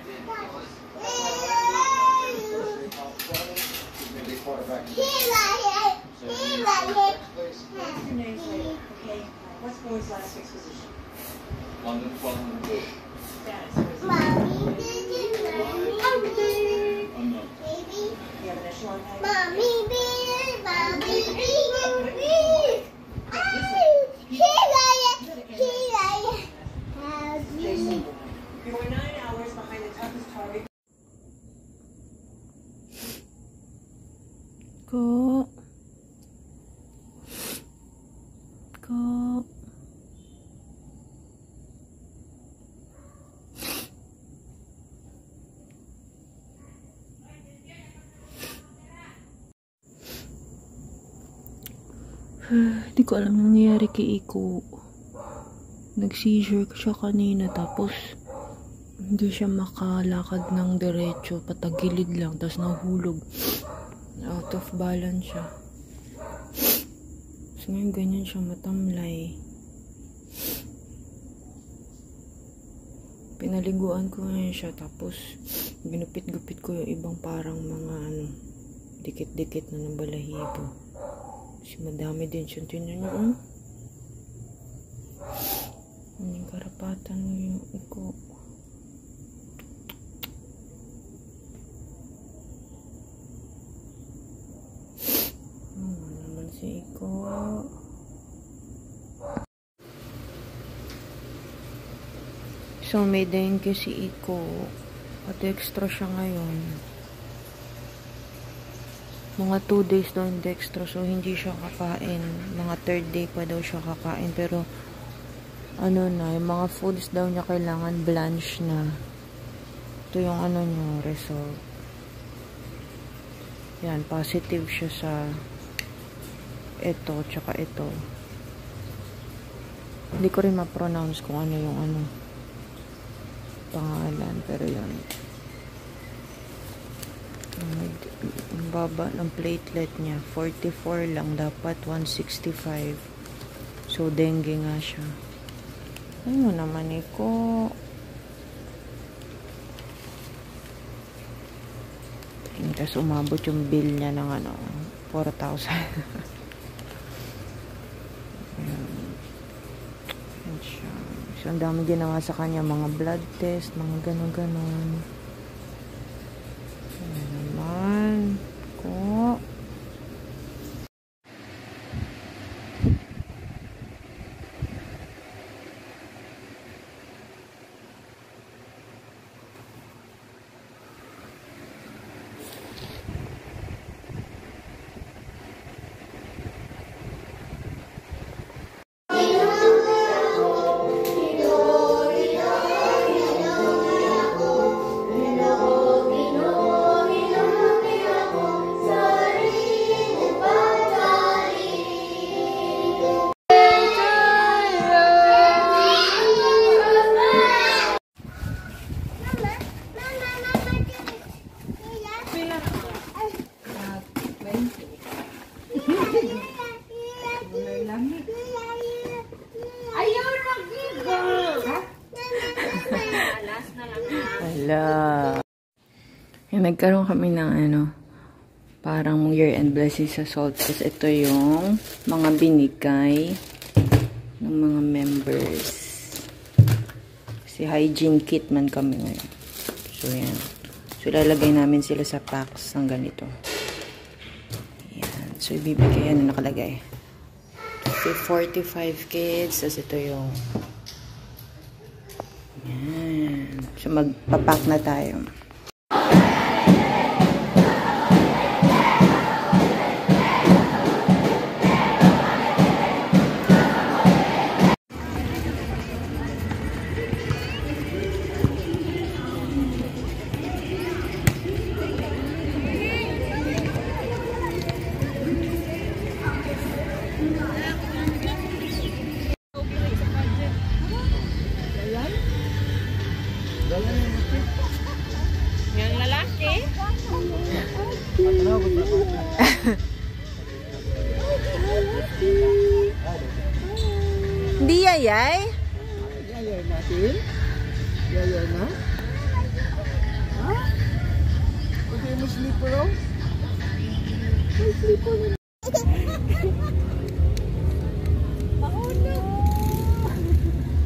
What's Boyd's last fixed position? London 1200. Mommy, Unknown. you have an echelon height? Mommy, Jason, you were 9 hours behind the toughest target. Ko. Hindi ko alam nangyayari kay Iko. Nag-seizure siya kanina tapos hindi siya makalakad ng diretso, patagilid lang, tapos nahulog. Out of balance siya. So ngayon ganyan siya matamlay. Pinaliguan ko ngayon siya tapos ginupit-gupit ko yung ibang parang mga dikit-dikit na ng balahibo. Kasi madami din siya. Tingnan niyo, yung karapatan mo yung Iko. Naman si Iko. So may dengue si Iko. At extra siya ngayon. Mga 2 days daw yung dextro, so hindi siya kakain. Mga 3rd day pa daw siya kakain, pero yung mga foods daw niya kailangan blanch na. Ito yung niya, result. Yan, positive siya sa ito, tsaka ito. Hindi ko rin ma-pronounce kung ano yung pangalan, pero yan. Ang baba ng platelet niya 44 lang, dapat 165. So dengue nga siya. Ano naman Iko? Tapos umabot yung bill niya ng 4,000. Ayan siya. So ang dami ginawa sa kanya, mga blood test, mga ganon-ganon. Nagkaroon kami ng parang year-end blessing sa Salt. Kasi ito yung mga binigay ng mga members. Kasi hygiene kit man kami ngayon. So yan. So lalagay namin sila sa packs ng ganito. Yan. So ibibigay yan na nakalagay. So 45 kids. Tapos ito yung yan. So magpapack na tayo. Yang lalaki. Hindi yayay? Yayay natin. Yayay na. bro. May slipper mo. Mauna.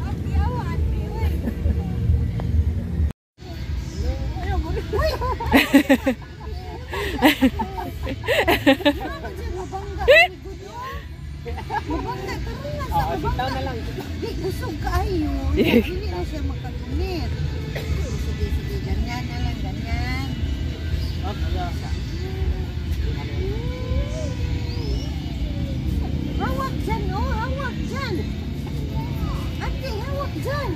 Ate, awa, ate, uy. Ayaw mo. Uy! Mabangga, karoon na sa mabangga. Di, busog ka ayo. Hindi na siya makagunit. Sige, ganyan na lang, ganyan. Hawak dyan, oh, hawak dyan. Ate, hawak dyan.